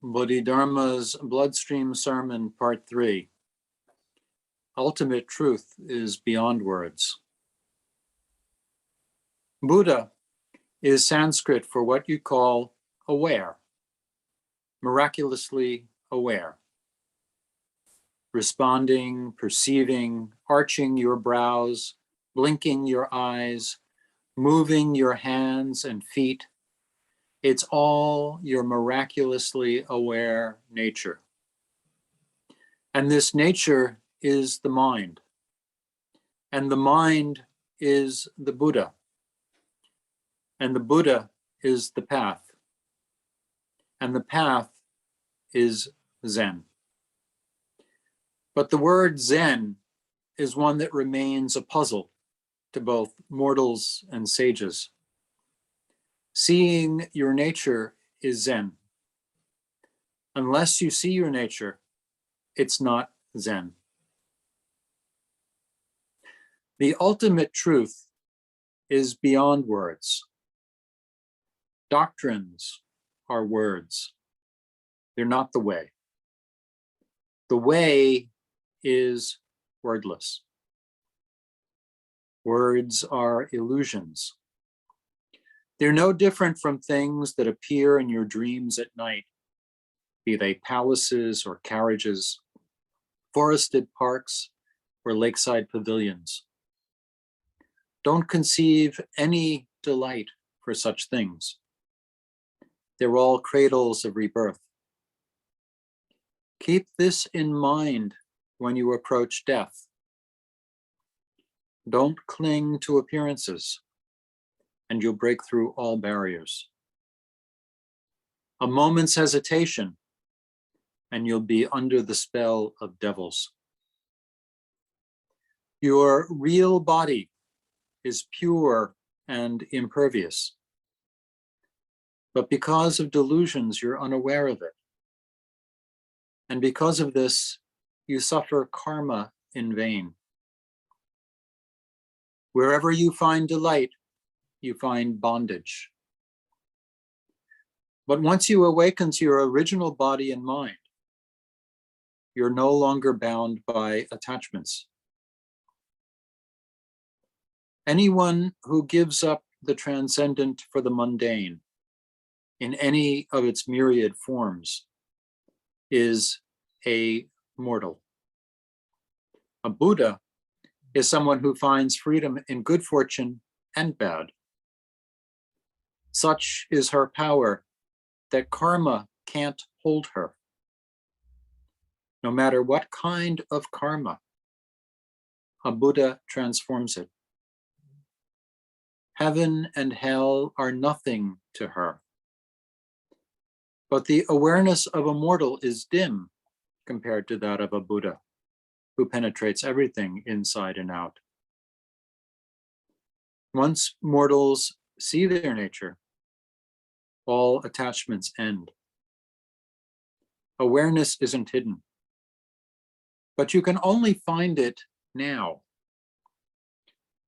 Bodhidharma's Bloodstream Sermon, Part 3. Ultimate truth is beyond words. Buddha is Sanskrit for what you call aware, miraculously aware. Responding, perceiving, arching your brows, blinking your eyes, moving your hands and feet. It's all your miraculously aware nature. And this nature is the mind. And the mind is the Buddha. And the Buddha is the path. And the path is Zen. But the word Zen is one that remains a puzzle to both mortals and sages. Seeing your nature is Zen. Unless you see your nature, it's not Zen. The ultimate truth is beyond words. Doctrines are words. They're not the way. The way is wordless. Words are illusions. They're no different from things that appear in your dreams at night, be they palaces or carriages, forested parks or lakeside pavilions. Don't conceive any delight for such things. They're all cradles of rebirth. Keep this in mind when you approach death. Don't cling to appearances, and you'll break through all barriers. A moment's hesitation, and you'll be under the spell of devils. Your real body is pure and impervious. But because of delusions, you're unaware of it. And because of this, you suffer karma in vain. Wherever you find delight, you find bondage. But once you awaken to your original body and mind, you're no longer bound by attachments. Anyone who gives up the transcendent for the mundane in any of its myriad forms is a mortal. A Buddha is someone who finds freedom in good fortune and bad. Such is her power that karma can't hold her. No matter what kind of karma, a Buddha transforms it. Heaven and hell are nothing to her. But the awareness of a mortal is dim compared to that of a Buddha, who penetrates everything inside and out. Once mortals see their nature, all attachments end. Awareness isn't hidden, but you can only find it now.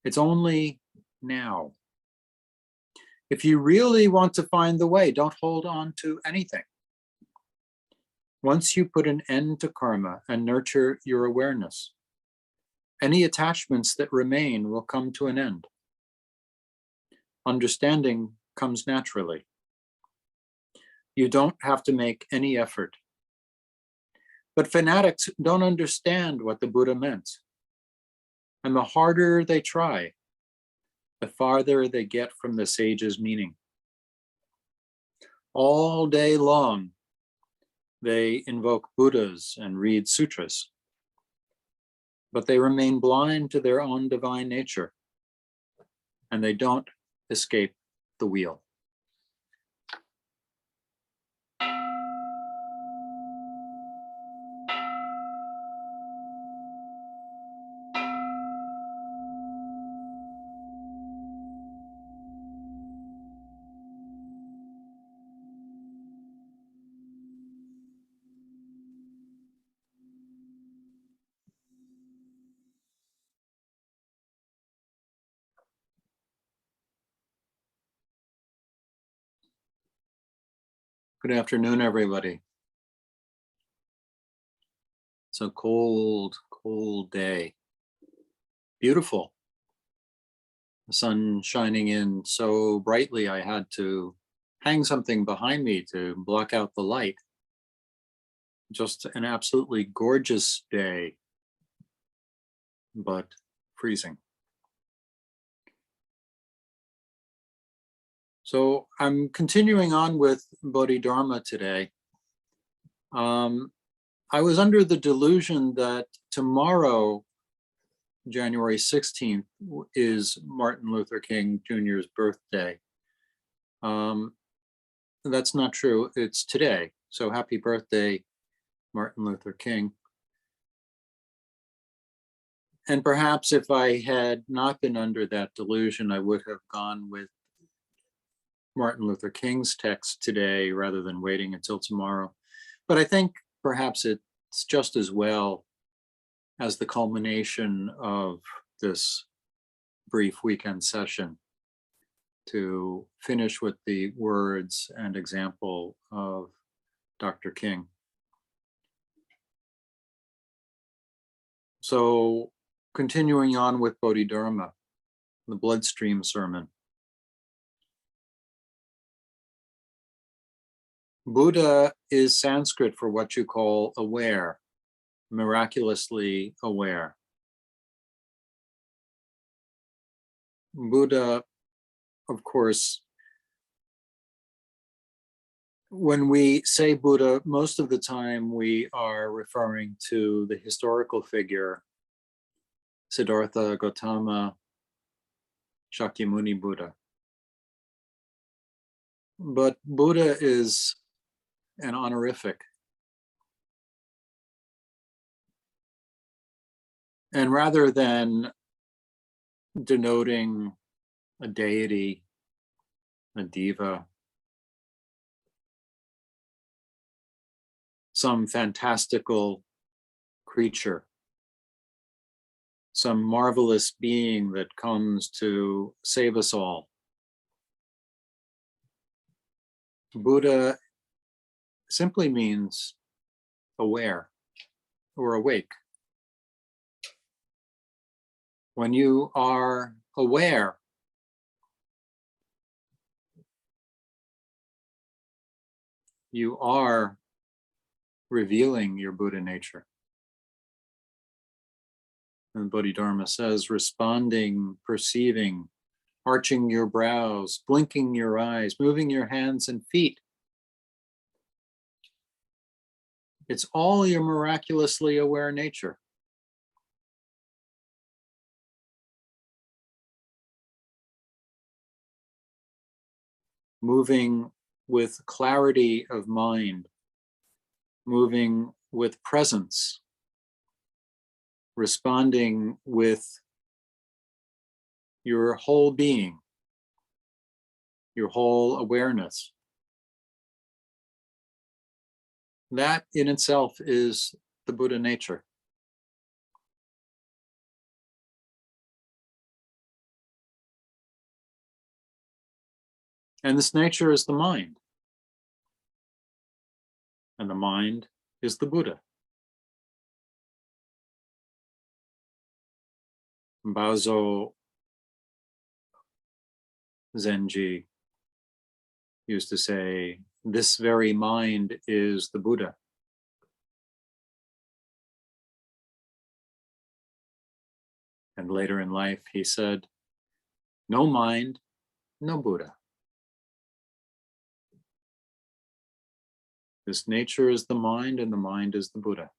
It's only now. If you really want to find the way, don't hold on to anything. Once you put an end to karma and nurture your awareness, any attachments that remain will come to an end. Understanding comes naturally. You don't have to make any effort. But fanatics don't understand what the Buddha meant. And the harder they try, the farther they get from the sage's meaning. All day long, they invoke Buddhas and read sutras, but they remain blind to their own divine nature, and they don't escape the wheel. Good afternoon, everybody. It's a cold, cold day. Beautiful. The sun shining in so brightly, I had to hang something behind me to block out the light. Just an absolutely gorgeous day, but freezing. So I'm continuing on with Bodhidharma today. I was under the delusion that tomorrow, January 16th, is Martin Luther King Jr.'s birthday. That's not true. It's today. So happy birthday, Martin Luther King. And perhaps if I had not been under that delusion, I would have gone with Martin Luther King's text today rather than waiting until tomorrow. But I think perhaps it's just as well as the culmination of this brief weekend session to finish with the words and example of Dr. King. So continuing on with Bodhidharma, the Bloodstream sermon. Buddha is Sanskrit for what you call aware, miraculously aware. Buddha, of course, when we say Buddha, most of the time we are referring to the historical figure, Siddhartha Gautama Shakyamuni Buddha. But Buddha is an honorific. And rather than denoting a deity, a diva, some fantastical creature, some marvelous being that comes to save us all, Buddha simply means aware or awake. When you are aware, you are revealing your Buddha nature. And Bodhidharma says, responding, perceiving, arching your brows, blinking your eyes, moving your hands and feet. It's all your miraculously aware nature. Moving with clarity of mind, moving with presence, responding with your whole being, your whole awareness. That in itself is the Buddha nature. And this nature is the mind. And the mind is the Buddha. Bazo Zenji used to say, this very mind is the Buddha. And later in life, he said, no mind, no Buddha. This nature is the mind, and the mind is the Buddha.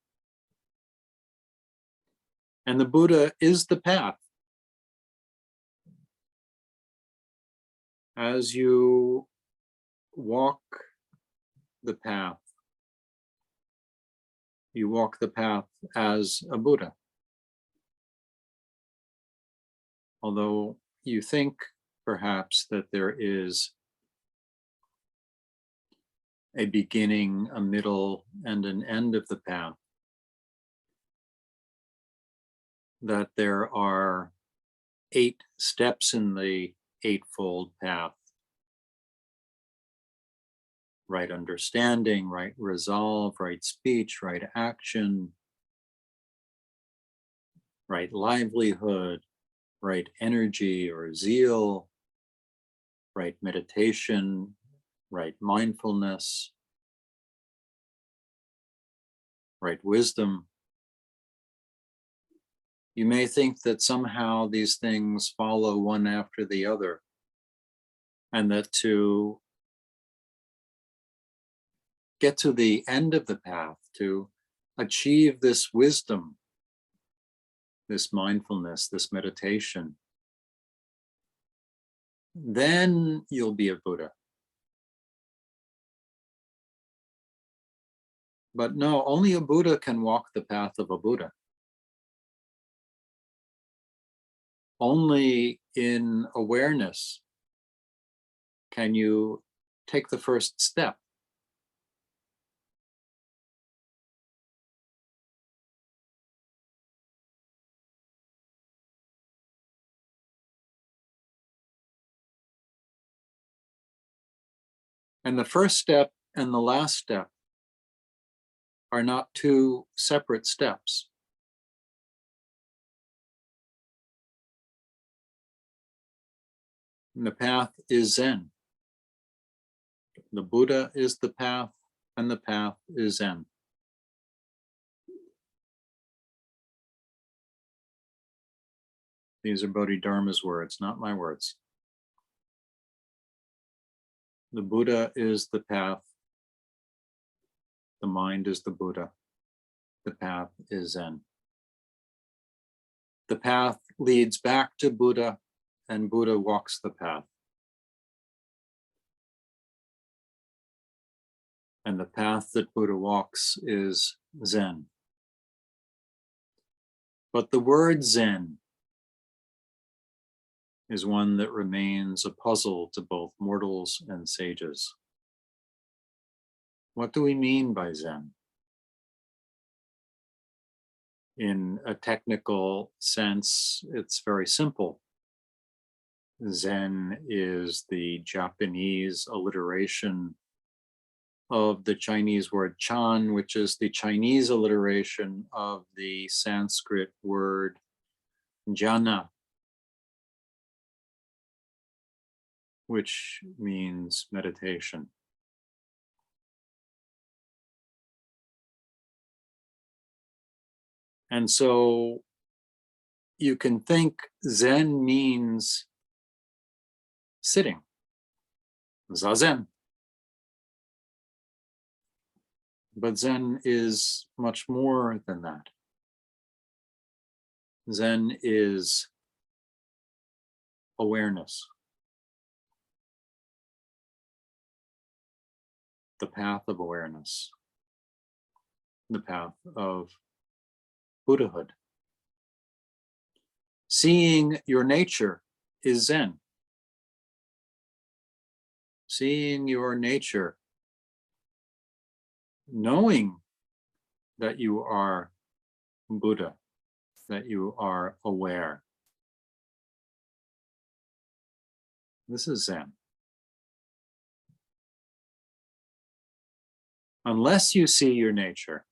And the Buddha is the path. As you walk the path, you walk the path as a Buddha. Although you think perhaps that there is a beginning, a middle, and an end of the path, that there are 8 steps in the Eightfold Path. Right understanding, right resolve, right speech, right action, right livelihood, right energy or zeal, right meditation, right mindfulness, right wisdom. You may think that somehow these things follow one after the other, and that to get to the end of the path, to achieve this wisdom, this mindfulness, this meditation, then you'll be a Buddha. But no, only a Buddha can walk the path of a Buddha. Only in awareness can you take the first step. And the first step and the last step are not two separate steps. And the path is Zen. The Buddha is the path, and the path is Zen. These are Bodhidharma's words, not my words. The Buddha is the path. The mind is the Buddha. The path is Zen. The path leads back to Buddha, and Buddha walks the path. And the path that Buddha walks is Zen. But the word Zen is one that remains a puzzle to both mortals and sages. What do we mean by Zen? In a technical sense, it's very simple. Zen is the Japanese alliteration of the Chinese word Chan, which is the Chinese alliteration of the Sanskrit word jhana, which means meditation. And so you can think Zen means sitting, zazen. But Zen is much more than that. Zen is awareness. The path of awareness. The path of Buddhahood. Seeing your nature is Zen. Seeing your nature, knowing that you are Buddha, that you are aware. This is Zen. Unless you see your nature,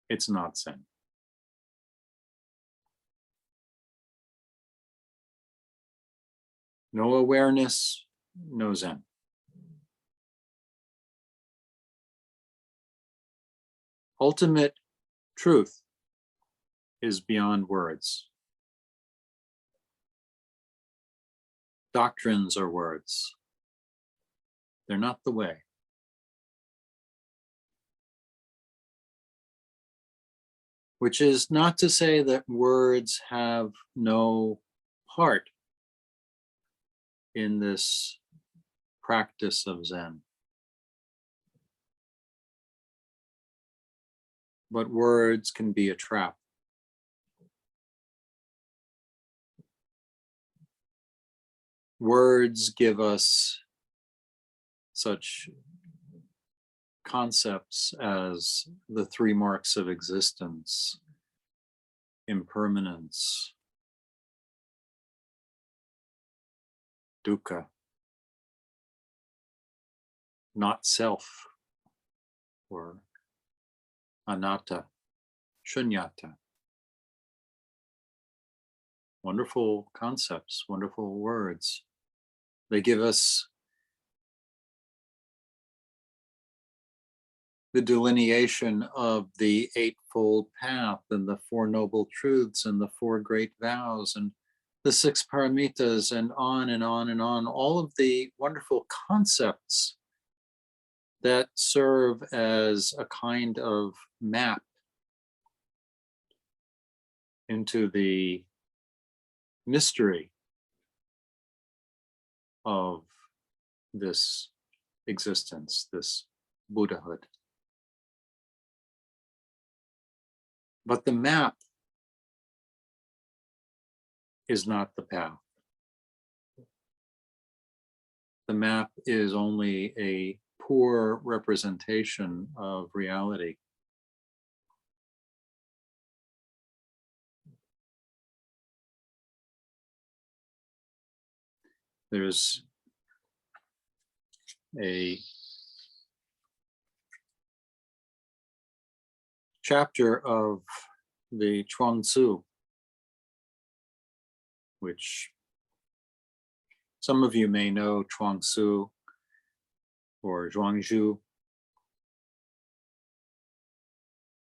it's not Zen. No awareness, no Zen. Ultimate truth is beyond words. Doctrines are words. They're not the way. Which is not to say that words have no part in this practice of Zen. But words can be a trap. Words give us such concepts as the three marks of existence, impermanence, dukkha, not self, or anatta, shunyata. Wonderful concepts, wonderful words. They give us the delineation of the Eightfold Path and the Four Noble Truths and the Four Great Vows and the Six Paramitas and on and on and on. All of the wonderful concepts that serve as a kind of map into the mystery of this existence, this Buddhahood. But the map is not the path. The map is only a poor representation of reality. There's a chapter of the Chuang-Tzu, which some of you may know Chuang-Tzu or Zhuangzhu,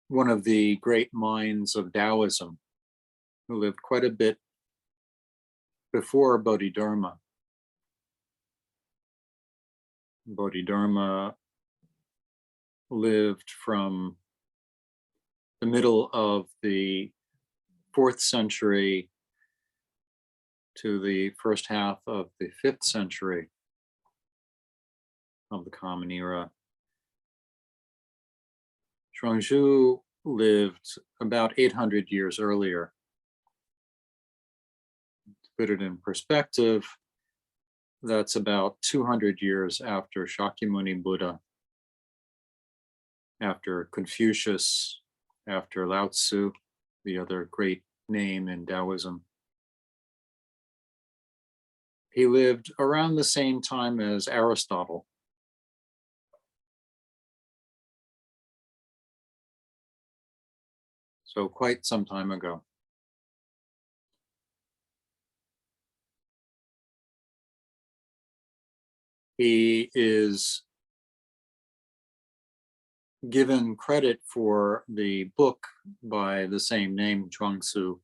one of the great minds of Taoism, who lived quite a bit before Bodhidharma. Bodhidharma lived from the middle of the 4th century to the first half of the 5th century of the Common Era. Zhuangzhu lived about 800 years earlier. To put it in perspective, that's about 200 years after Shakyamuni Buddha, after Confucius, after Lao Tzu, the other great name in Taoism. He lived around the same time as Aristotle. So quite some time ago. He is given credit for the book by the same name, Chuang-Tzu,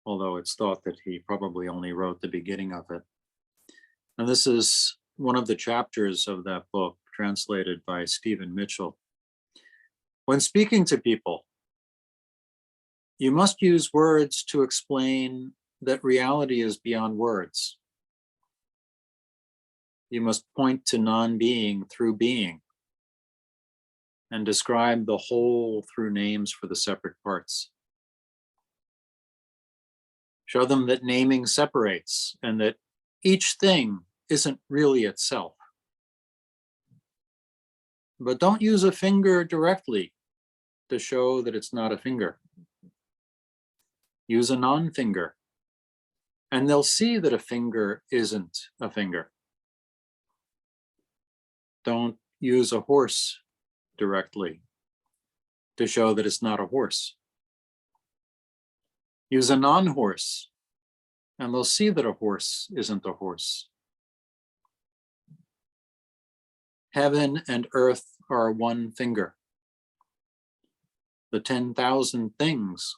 although it's thought that he probably only wrote the beginning of it. And this is one of the chapters of that book, translated by Stephen Mitchell. When speaking to people, you must use words to explain that reality is beyond words. You must point to non-being through being and describe the whole through names for the separate parts. Show them that naming separates and that each thing isn't really itself. But don't use a finger directly to show that it's not a finger. Use a non-finger, and they'll see that a finger isn't a finger. Don't use a horse directly to show that it's not a horse. Use a non-horse, and they'll see that a horse isn't a horse. Heaven and earth are one finger. The 10,000 things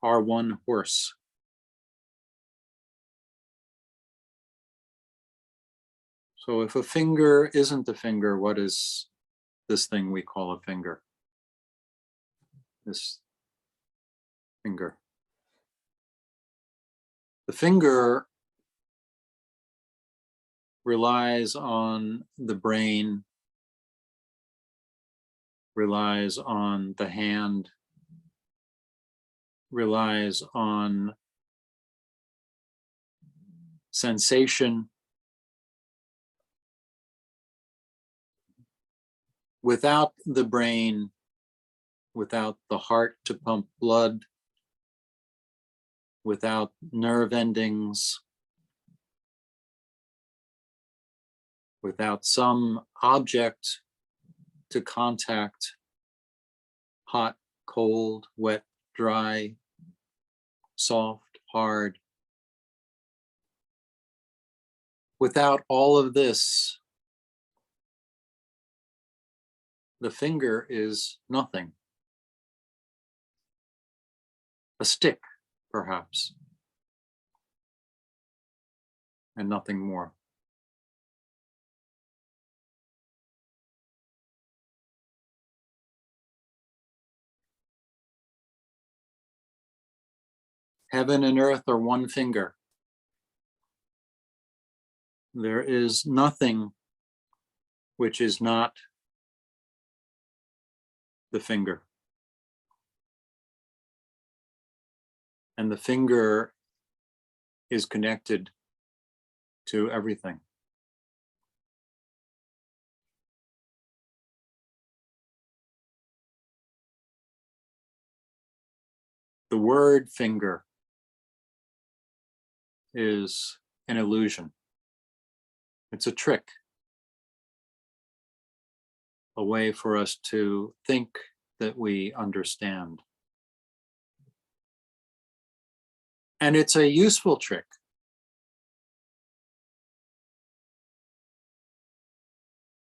are one horse. So if a finger isn't a finger, what is this thing we call a finger? This finger. The finger relies on the brain, relies on the hand, relies on sensation. Without the brain, without the heart to pump blood, without nerve endings, without some object to contact, hot, cold, wet, dry, soft, hard. Without all of this, the finger is nothing. A stick, perhaps, and nothing more. Heaven and earth are one finger. There is nothing which is not the finger. And the finger is connected to everything. The word finger is an illusion. It's a trick, a way for us to think that we understand. And it's a useful trick.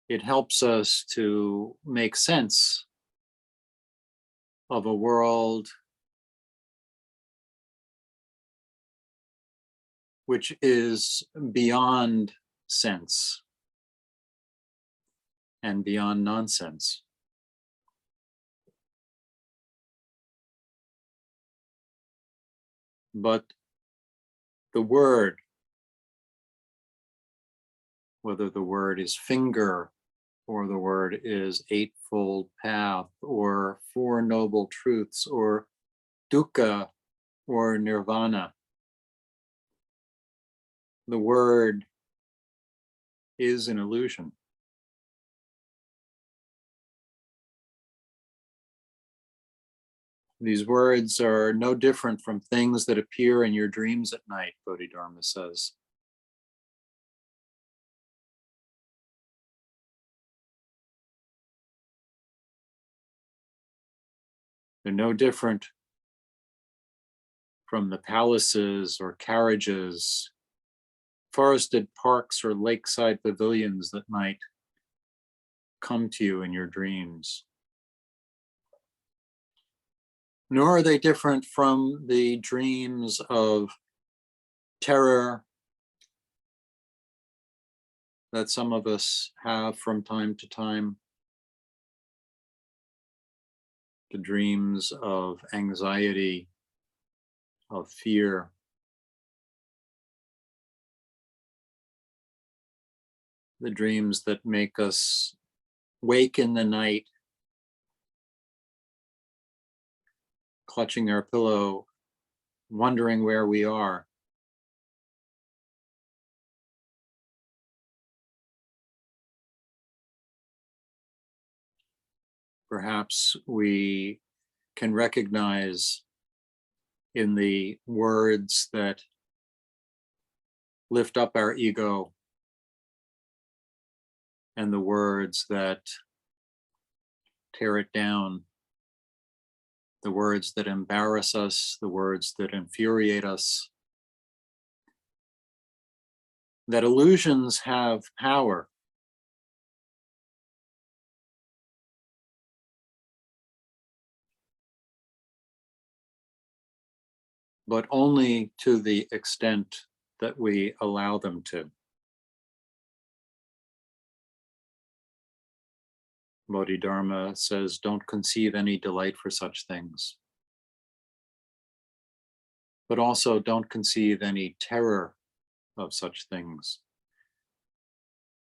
It helps us to make sense of a world which is beyond sense and beyond nonsense. But the word, whether the word is finger or the word is eightfold path or four noble truths or dukkha or nirvana, the word is an illusion. These words are no different from things that appear in your dreams at night, Bodhidharma says. They're no different from the palaces or carriages, forested parks or lakeside pavilions that might come to you in your dreams. Nor are they different from the dreams of terror that some of us have from time to time, the dreams of anxiety, of fear. The dreams that make us wake in the night, clutching our pillow, wondering where we are. Perhaps we can recognize in the words that lift up our ego and the words that tear it down, the words that embarrass us, the words that infuriate us, that illusions have power. But only to the extent that we allow them to. Bodhidharma says, don't conceive any delight for such things. But also don't conceive any terror of such things.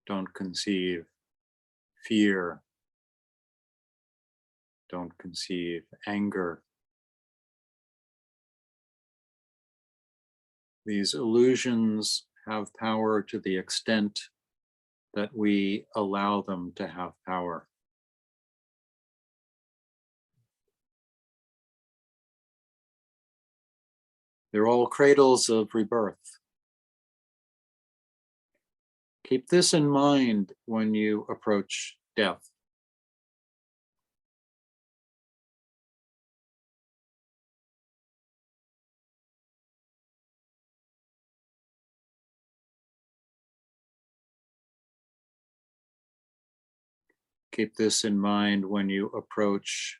Don't conceive fear. Don't conceive anger. These illusions have power to the extent that we allow them to have power. They're all cradles of rebirth. Keep this in mind when you approach death. Keep this in mind when you approach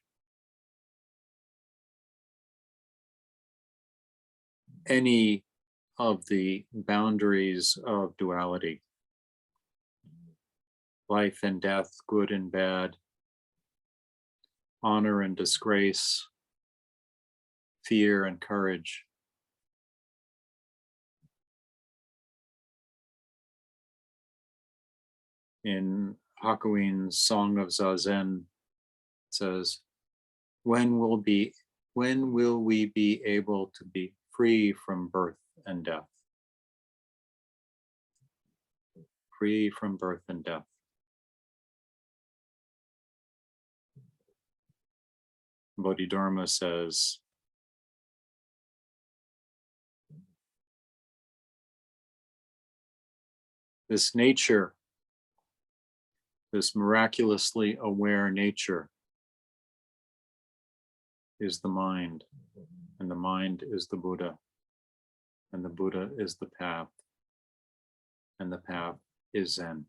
any of the boundaries of duality, life and death, good and bad, honor and disgrace, fear and courage. In Hakuin's Song of Zazen, it says, when will we be able to be free from birth and death? Free from birth and death. Bodhidharma says, this nature, this miraculously aware nature, is the mind, and the mind is the Buddha, and the Buddha is the path, and the path is Zen.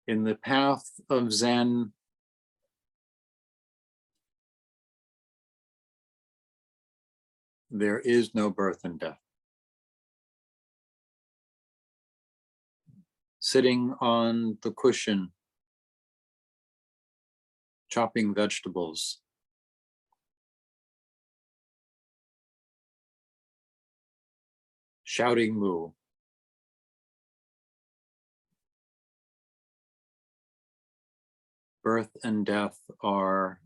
In the path of Zen, there is no birth and death. Sitting on the cushion, chopping vegetables, shouting moo, birth and death are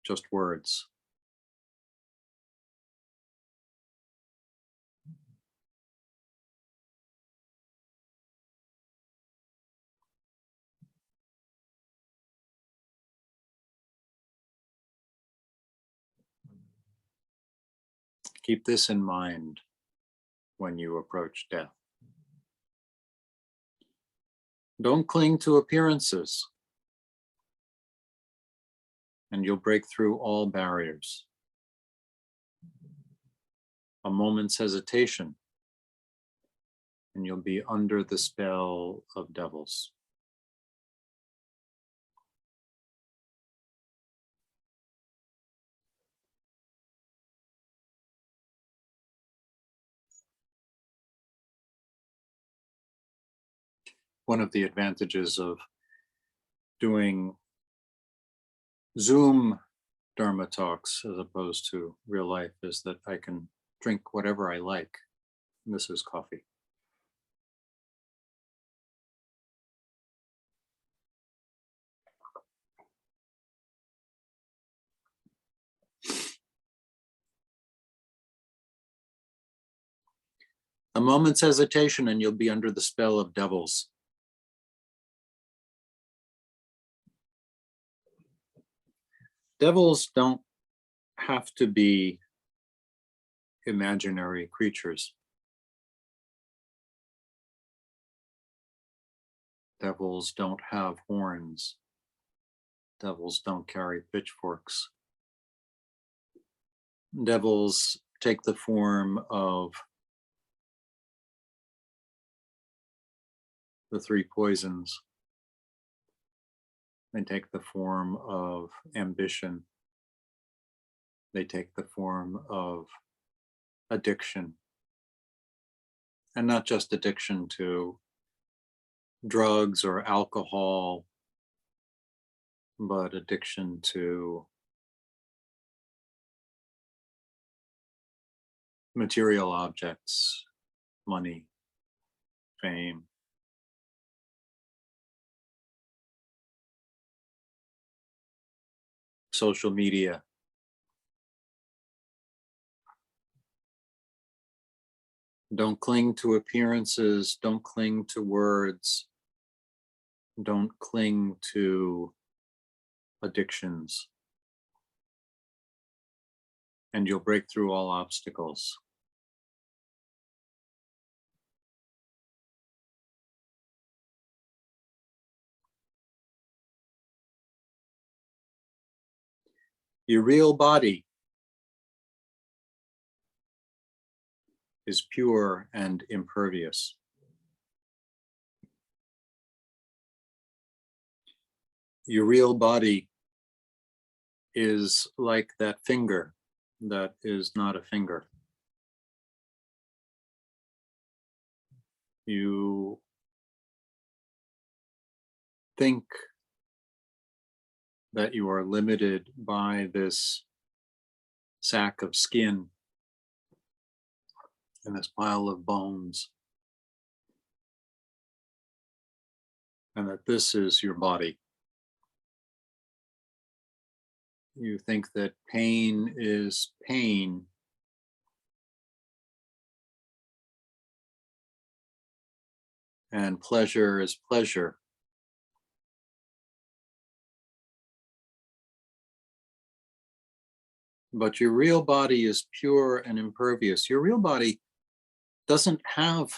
just words. Keep this in mind when you approach death. Don't cling to appearances, and you'll break through all barriers. A moment's hesitation, and you'll be under the spell of devils. One of the advantages of doing Zoom Dharma talks as opposed to real life is that I can drink whatever I like. This is coffee. A moment's hesitation and you'll be under the spell of devils. Devils don't have to be imaginary creatures. Devils don't have horns. Devils don't carry pitchforks. Devils take the form of the three poisons. They take the form of ambition. They take the form of addiction. And not just addiction to drugs or alcohol, but addiction to material objects, money, fame, social media. Don't cling to appearances, don't cling to words, don't cling to addictions, and you'll break through all obstacles. Your real body is pure and impervious. Your real body is like that finger that is not a finger. You think that you are limited by this sack of skin and this pile of bones, and that this is your body. You think that pain is pain, and pleasure is pleasure. But your real body is pure and impervious. Your real body doesn't have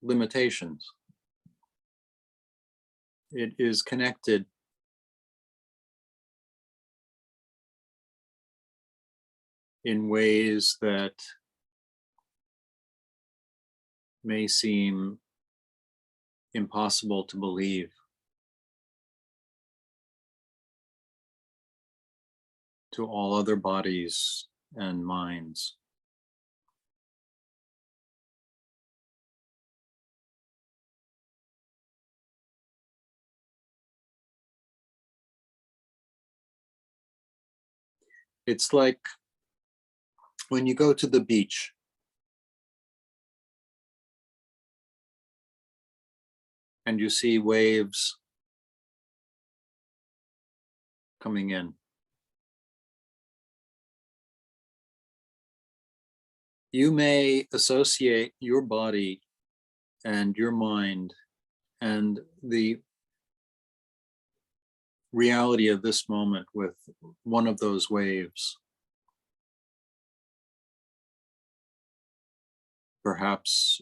limitations. It is connected in ways that may seem impossible to believe to all other bodies and minds. It's like when you go to the beach and you see waves coming in. You may associate your body and your mind and the reality of this moment with one of those waves. Perhaps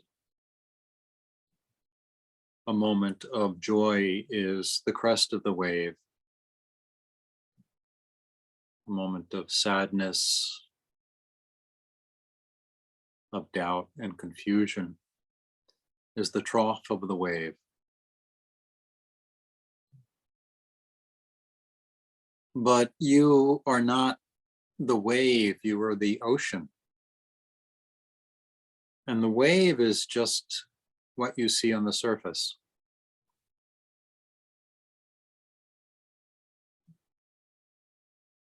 a moment of joy is the crest of the wave. A moment of sadness, of doubt and confusion is the trough of the wave. But you are not the wave, you are the ocean. And the wave is just what you see on the surface.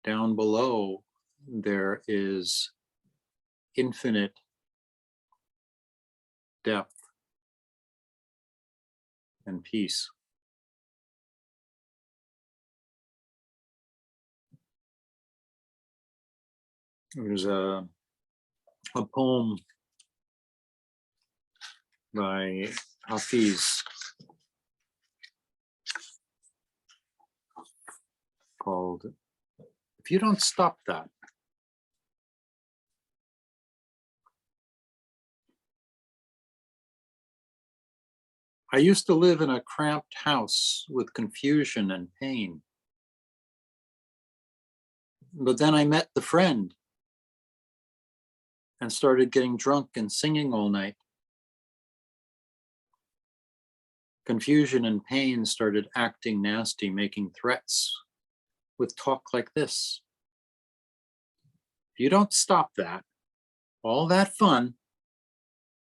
Down below, there is infinite depth and peace. There's a poem by Hafiz called "If You Don't Stop That." I used to live in a cramped house with confusion and pain. But then I met the friend and started getting drunk and singing all night. Confusion and pain started acting nasty, making threats with talk like this. If you don't stop that, all that fun,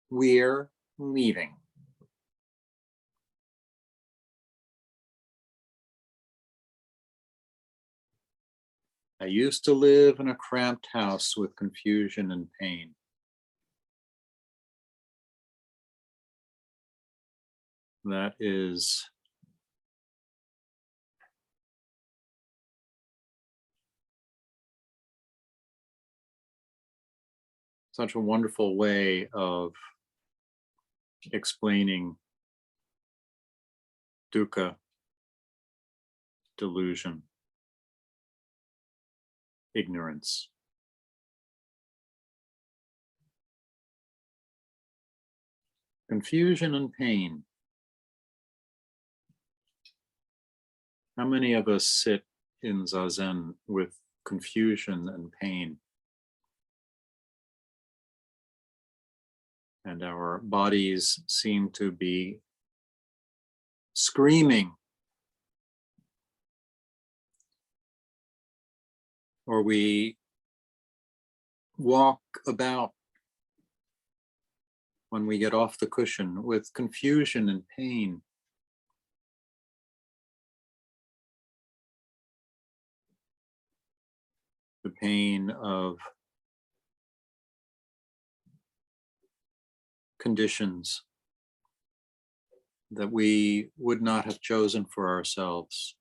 we're leaving. I used to live in a cramped house with confusion and pain. That is such a wonderful way of explaining dukkha, delusion, ignorance. Confusion and pain. How many of us sit in Zazen with confusion and pain? And our bodies seem to be screaming or we walk about when we get off the cushion with confusion and pain. The pain of conditions that we would not have chosen for ourselves.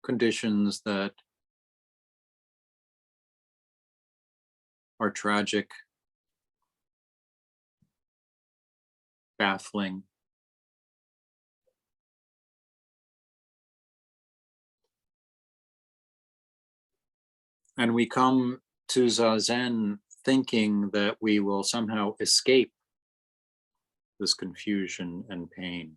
Conditions that are tragic, baffling, and we come to Zazen thinking that we will somehow escape this confusion and pain.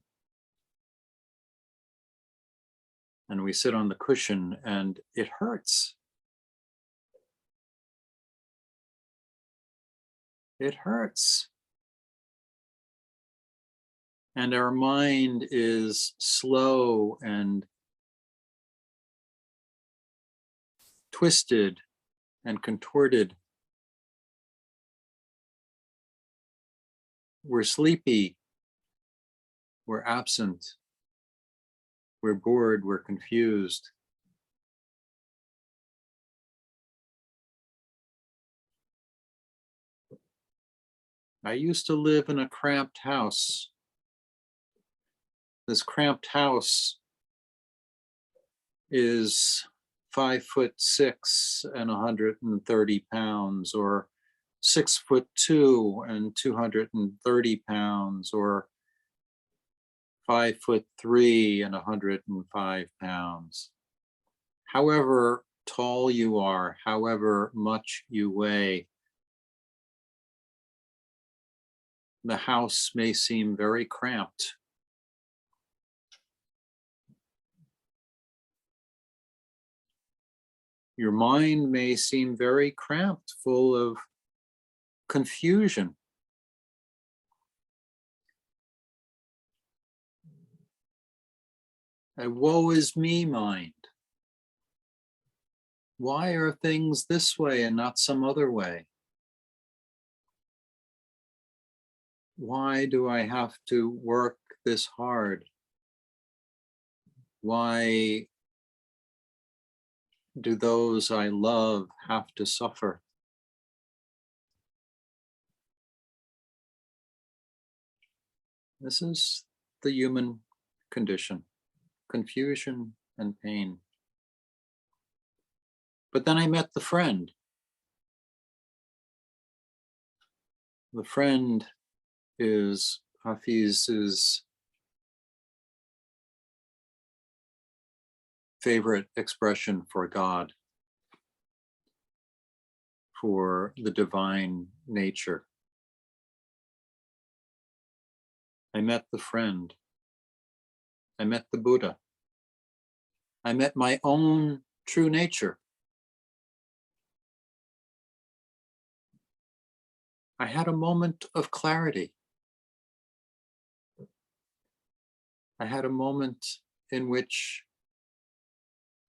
And we sit on the cushion and it hurts. It hurts. And our mind is slow and twisted and contorted. We're sleepy. We're absent. We're bored. We're confused. I used to live in a cramped house. This cramped house is 5'6" and 130 pounds, or 6'2" and 230 pounds, or 5'3" and 105 pounds. However tall you are, however much you weigh, the house may seem very cramped. Your mind may seem very cramped, full of confusion. A woe is me mind. Why are things this way and not some other way? Why do I have to work this hard? Why do those I love have to suffer? This is the human condition, confusion and pain. But then I met the friend. The friend is Hafiz's favorite expression for God, for the divine nature. I met the friend. I met the Buddha. I met my own true nature. I had a moment of clarity. I had a moment in which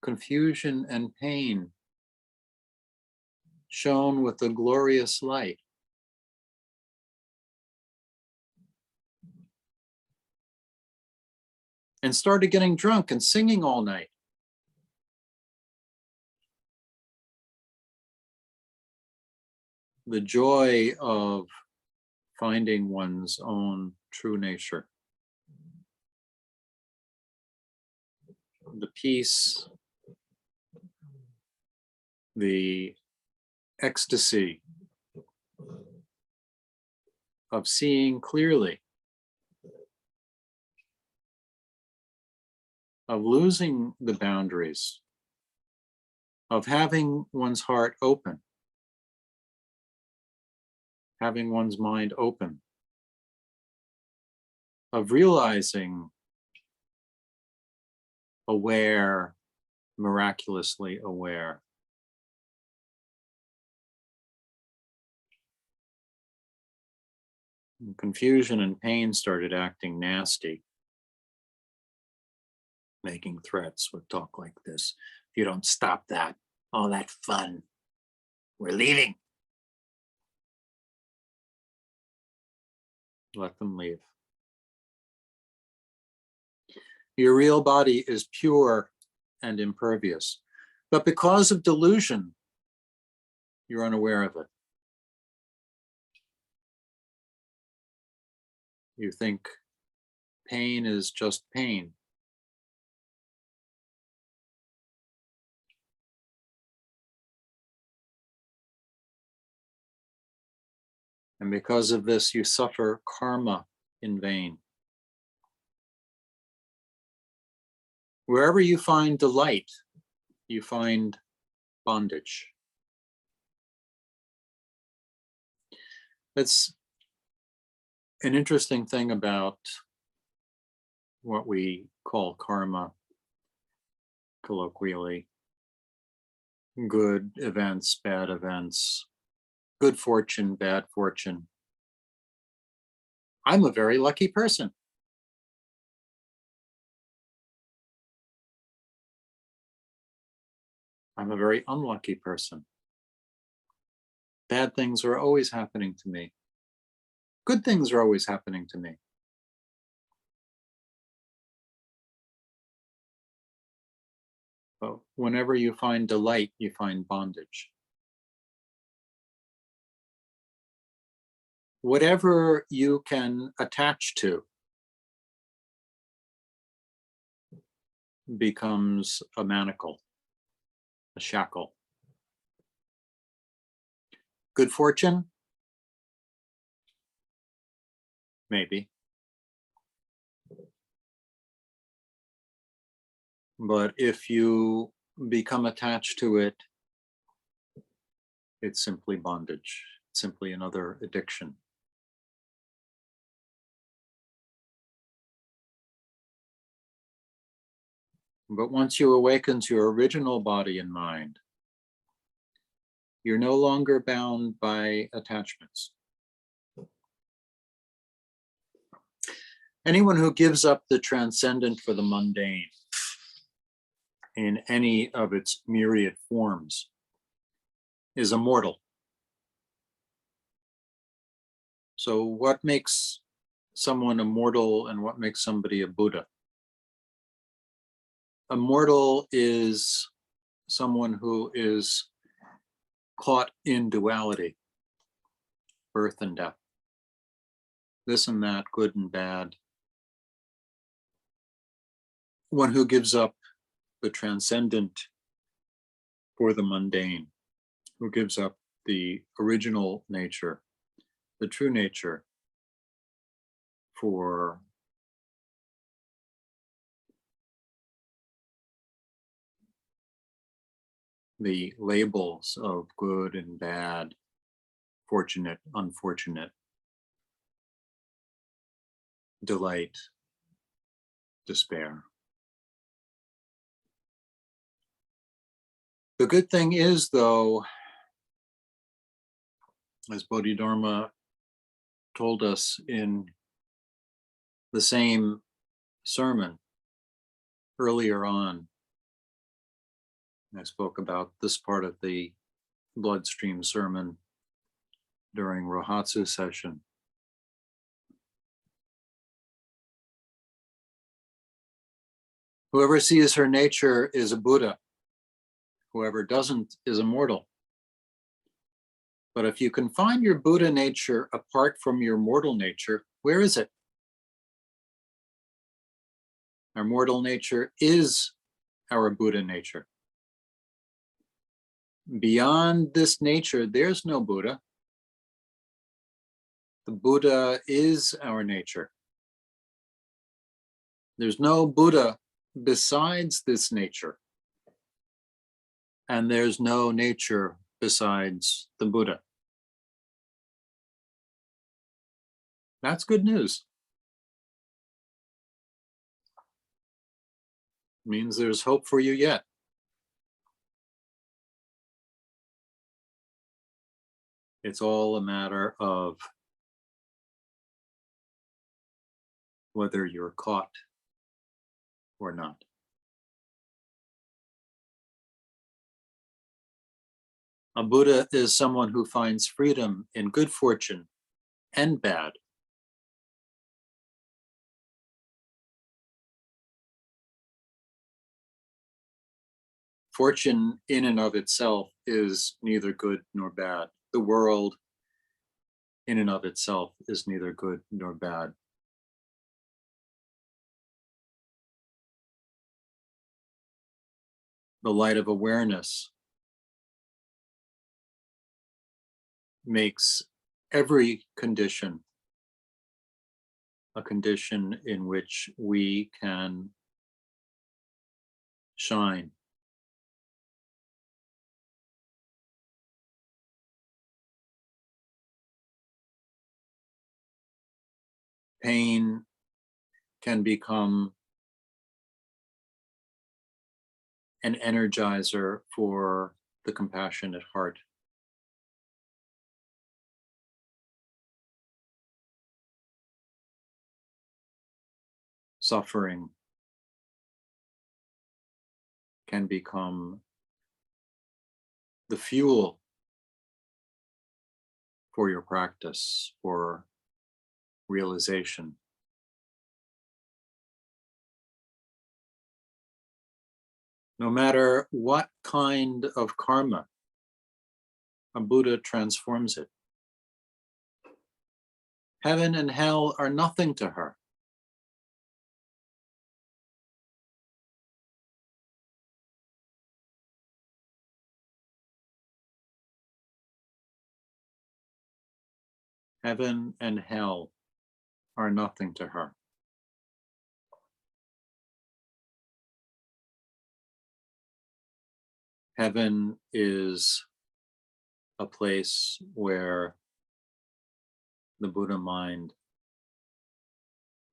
confusion and pain shone with a glorious light. And started getting drunk and singing all night. The joy of finding one's own true nature. The peace, the ecstasy of seeing clearly, of losing the boundaries, of having one's heart open, having one's mind open, of realizing, aware, miraculously aware. And confusion and pain started acting nasty, making threats with talk like this. if you don't stop that, all that fun. We're leaving. Let them leave. Your real body is pure and impervious, but because of delusion, you're unaware of it. You think pain is just pain. And because of this, you suffer karma in vain. Wherever you find delight, you find bondage. That's an interesting thing about what we call karma, colloquially. Good events, bad events, good fortune, bad fortune. I'm a very lucky person. I'm a very unlucky person. Bad things are always happening to me. Good things are always happening to me. But whenever you find delight, you find bondage. Whatever you can attach to becomes a manacle, a shackle. Good fortune? Maybe. But if you become attached to it, it's simply bondage, it's simply another addiction. But once you awaken to your original body and mind, you're no longer bound by attachments. Anyone who gives up the transcendent for the mundane in any of its myriad forms is immortal. So what makes someone immortal and what makes somebody a Buddha? Immortal is someone who is caught in duality, birth and death, this and that, good and bad. One who gives up the transcendent for the mundane, who gives up the original nature, the true nature, for the labels of good and bad, fortunate, unfortunate, delight, despair. The good thing is, though, as Bodhidharma told us in the same sermon earlier on, I spoke about this part of the Bloodstream sermon during Rohatsu session. Whoever sees her nature is a Buddha. Whoever doesn't is immortal. But if you can find your Buddha nature apart from your mortal nature, where is it? Our mortal nature is our Buddha nature. Beyond this nature, there's no Buddha. The Buddha is our nature. There's no Buddha besides this nature. And there's no nature besides the Buddha. That's good news. It means there's hope for you yet. It's all a matter of whether you're caught or not. A Buddha is someone who finds freedom in good fortune and bad. Fortune in and of itself is neither good nor bad. The world in and of itself is neither good nor bad. The light of awareness makes every condition a condition in which we can shine. Pain can become an energizer for the compassionate heart. Suffering can become the fuel for your practice, for realization. No matter what kind of karma, a Buddha transforms it. Heaven and hell are nothing to her. Heaven and hell are nothing to her. Heaven is a place where the Buddha mind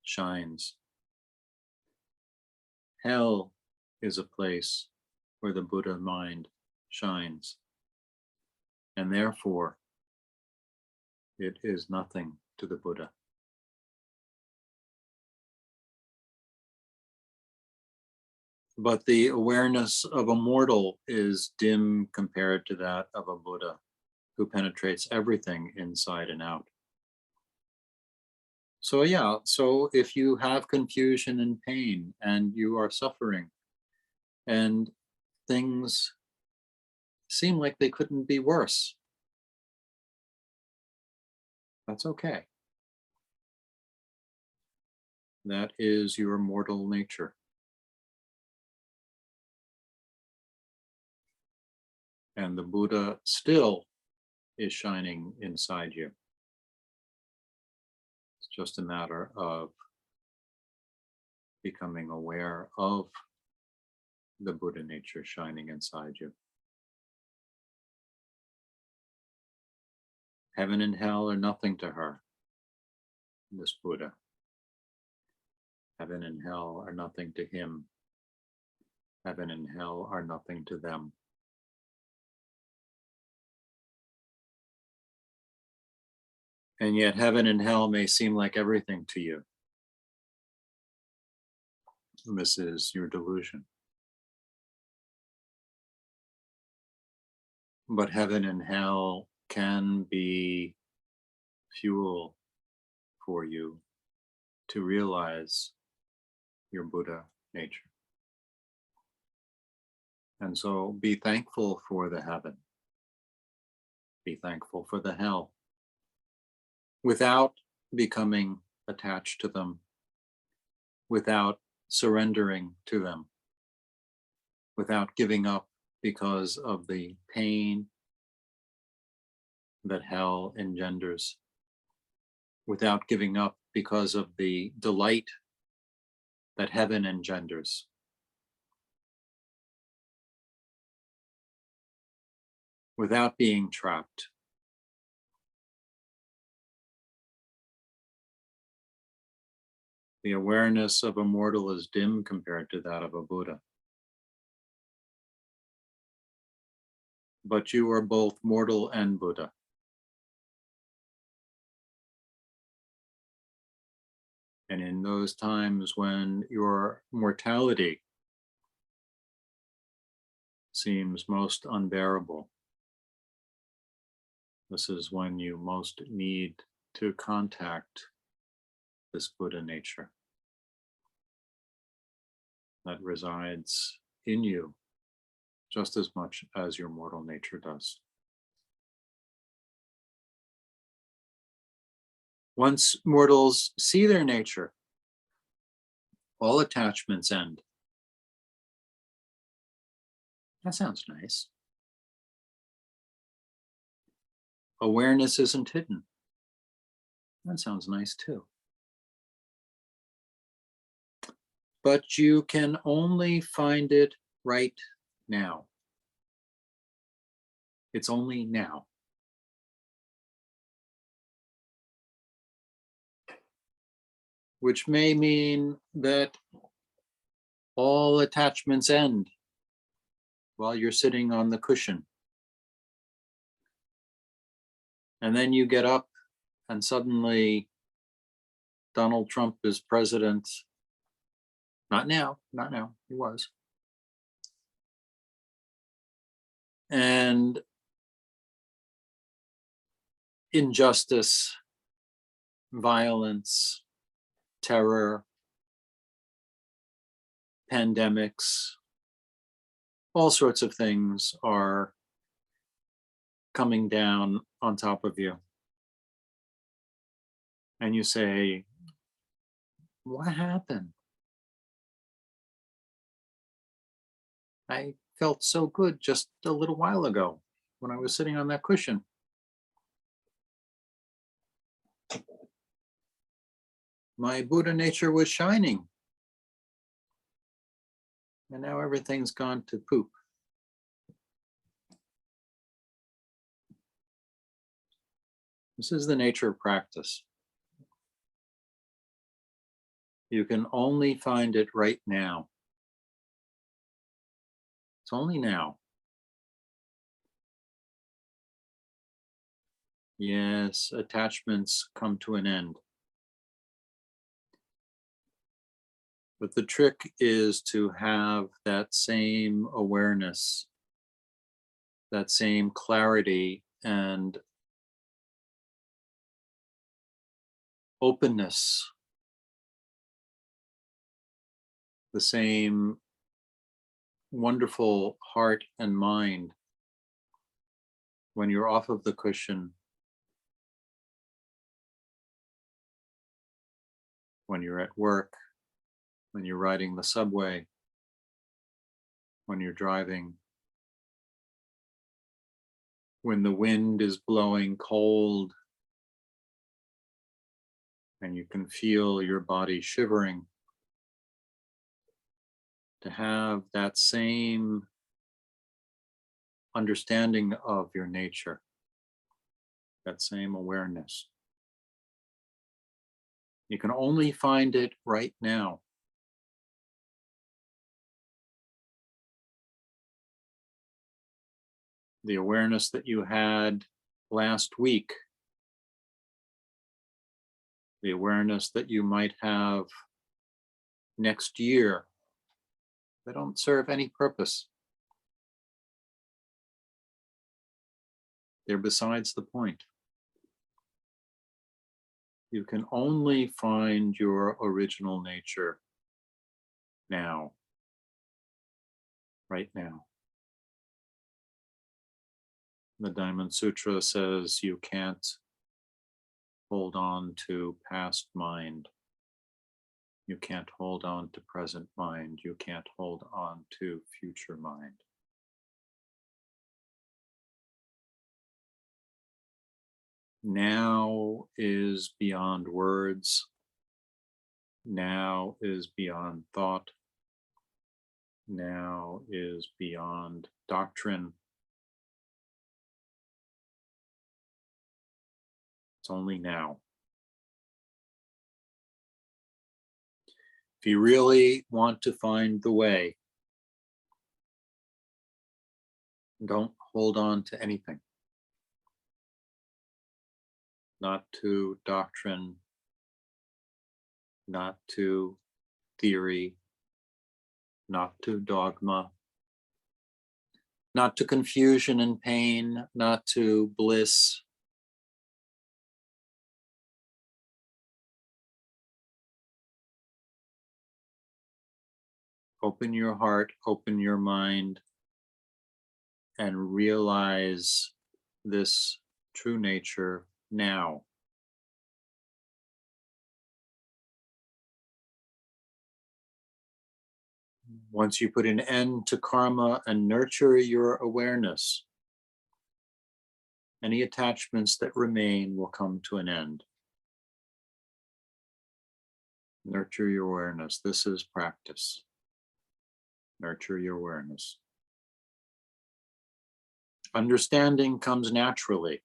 shines. Hell is a place where the Buddha mind shines. And therefore, it is nothing to the Buddha. But the awareness of a mortal is dim compared to that of a Buddha who penetrates everything inside and out. So yeah, so if you have confusion and pain and you are suffering and things seem like they couldn't be worse, that's okay. That is your mortal nature. And the Buddha still is shining inside you. It's just a matter of becoming aware of the Buddha nature shining inside you. Heaven and hell are nothing to her, this Buddha. Heaven and hell are nothing to him. Heaven and hell are nothing to them. And yet heaven and hell may seem like everything to you. This is your delusion. But heaven and hell can be fuel for you to realize your Buddha nature. And so be thankful for the heaven. Be thankful for the hell. Without becoming attached to them, without surrendering to them, without giving up because of the pain that hell engenders, without giving up because of the delight that heaven engenders. Without being trapped. The awareness of a mortal is dim compared to that of a Buddha. But you are both mortal and Buddha. And in those times when your mortality seems most unbearable, This is when you most need to contact this Buddha nature that resides in you just as much as your mortal nature does. Once mortals see their nature, all attachments end. That sounds nice. Awareness isn't hidden. That sounds nice too. But you can only find it right now. It's only now. Which may mean that all attachments end while you're sitting on the cushion. And then you get up and suddenly Donald Trump is president. Not now, he was. And injustice, violence, terror, pandemics, all sorts of things are coming down on top of you. And you say, what happened? I felt so good just a little while ago when I was sitting on that cushion. My Buddha nature was shining. And now everything's gone to poop. This is the nature of practice. You can only find it right now. It's only now. Yes, attachments come to an end. But the trick is to have that same awareness, that same clarity and openness, the same wonderful heart and mind when you're off of the cushion, when you're at work, when you're riding the subway, when you're driving, when the wind is blowing cold and you can feel your body shivering, to have that same understanding of your nature, that same awareness. You can only find it right now. The awareness that you had last week, the awareness that you might have next year, they don't serve any purpose. They're besides the point. You can only find your original nature now, right now. The Diamond Sutra says you can't hold on to past mind. You can't hold on to present mind. You can't hold on to future mind. Now is beyond words. Now is beyond thought. Now is beyond doctrine. It's only now. If you really want to find the way, don't hold on to anything. Not to doctrine, not to theory, not to dogma, not to confusion and pain, not to bliss, Open your heart, open your mind, and realize this true nature now. Once you put an end to karma and nurture your awareness, any attachments that remain will come to an end. Nurture your awareness. This is practice. Nurture your awareness. Understanding comes naturally.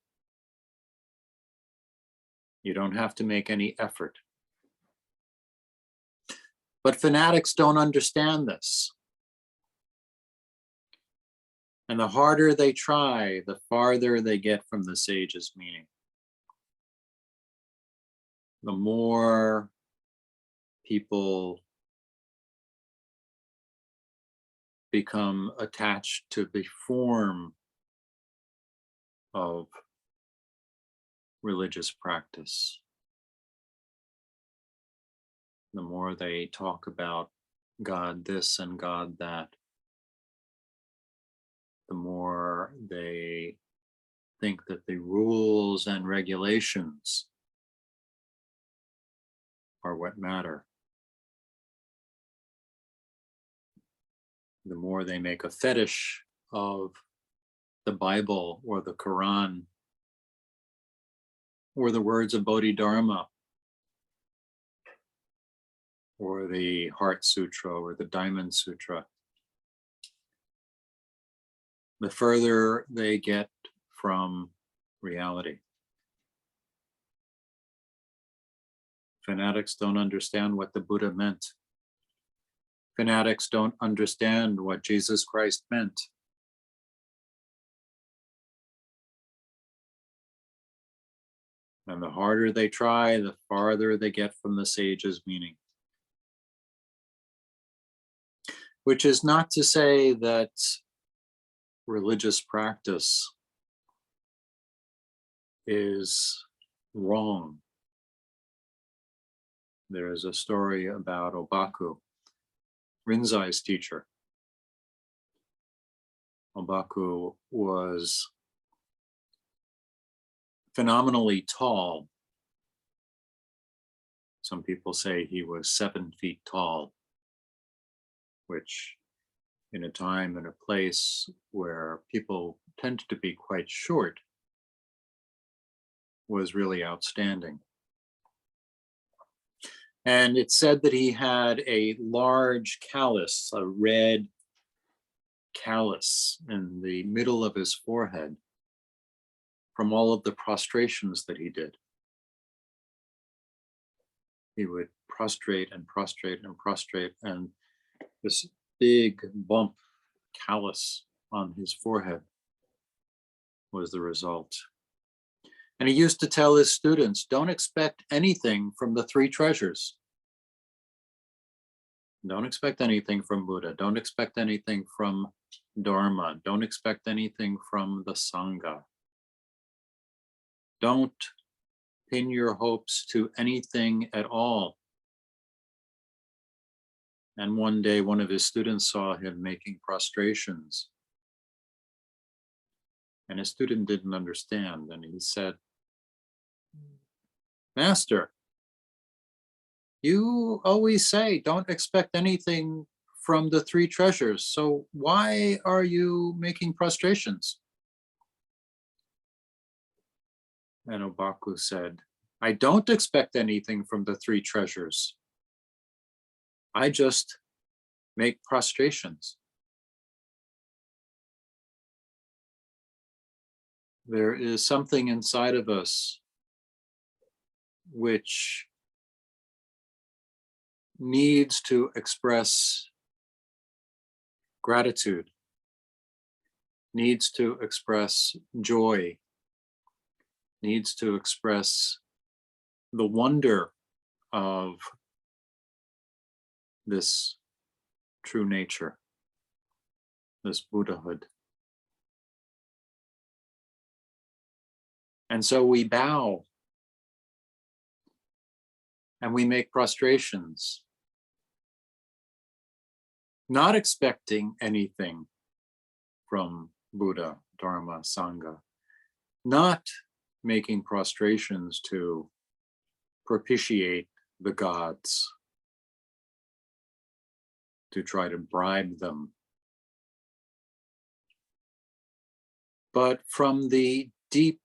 You don't have to make any effort. But fanatics don't understand this. And the harder they try, the farther they get from the sage's meaning. The more people become attached to the form of religious practice, the more they talk about God this and God that, the more they think that the rules and regulations are what matter. The more they make a fetish of the Bible or the Quran or the words of Bodhidharma or the Heart Sutra or the Diamond Sutra, the further they get from reality. Fanatics don't understand what the Buddha meant. Fanatics don't understand what Jesus Christ meant. And the harder they try, the farther they get from the sage's meaning. Which is not to say that religious practice is wrong. There is a story about Obaku, Rinzai's teacher. Obaku was phenomenally tall. Some people say he was 7 feet tall, which in a time and a place where people tend to be quite short was really outstanding. And it's said that he had a large callus, a red callus in the middle of his forehead from all of the prostrations that he did. He would prostrate and prostrate and prostrate, and this big bump callus on his forehead was the result. And he used to tell his students, don't expect anything from the 3 treasures. Don't expect anything from Buddha. Don't expect anything from Dharma. Don't expect anything from the Sangha. Don't pin your hopes to anything at all. And one day, one of his students saw him making prostrations. And his student didn't understand. And he said, Master, you always say, don't expect anything from the 3 treasures. So why are you making prostrations? And Obaku said, I don't expect anything from the 3 treasures. I just make prostrations. There is something inside of us which needs to express gratitude, needs to express joy, needs to express the wonder of this true nature, this Buddhahood. And so we bow and we make prostrations. not expecting anything from Buddha, Dharma, Sangha, not making prostrations to propitiate the gods, to try to bribe them, but from the deep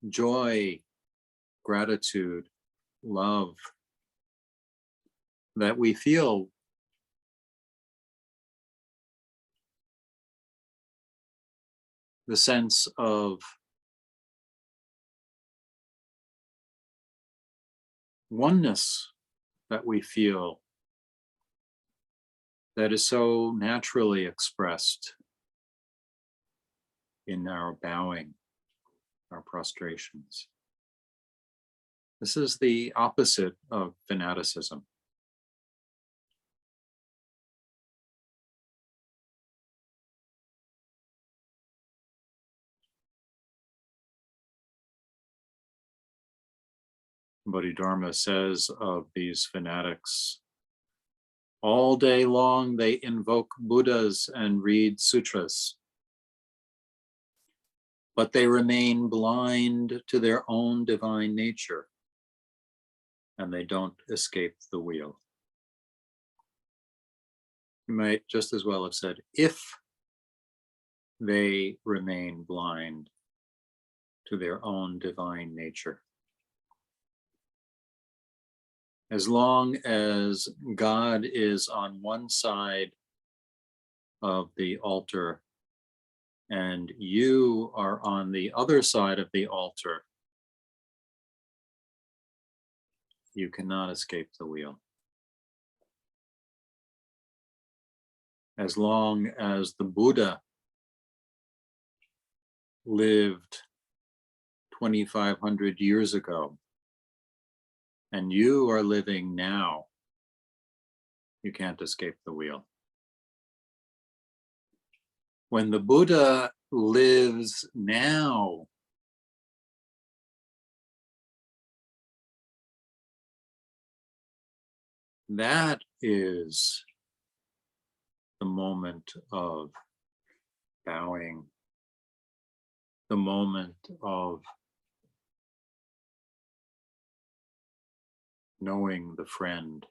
joy, gratitude, love that we feel the sense of oneness that we feel that is so naturally expressed in our bowing, our prostrations. This is the opposite of fanaticism. Bodhidharma says of these fanatics, all day long they invoke Buddhas and read sutras, but they remain blind to their own divine nature, and they don't escape the wheel. You might just as well have said, if they remain blind to their own divine nature. As long as God is on one side of the altar and you are on the other side of the altar, you cannot escape the wheel. As long as the Buddha lived 2,500 years ago and you are living now, you can't escape the wheel. When the Buddha lives now, that is the moment of bowing, the moment of knowing the friend,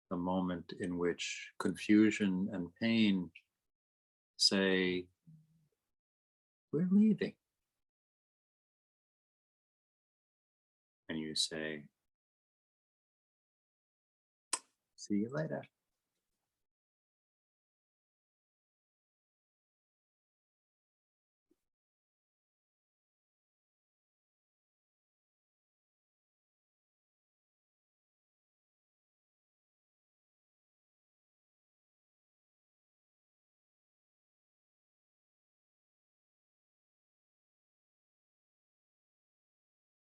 the moment in which confusion and pain say, we're leaving. And you say, see you later.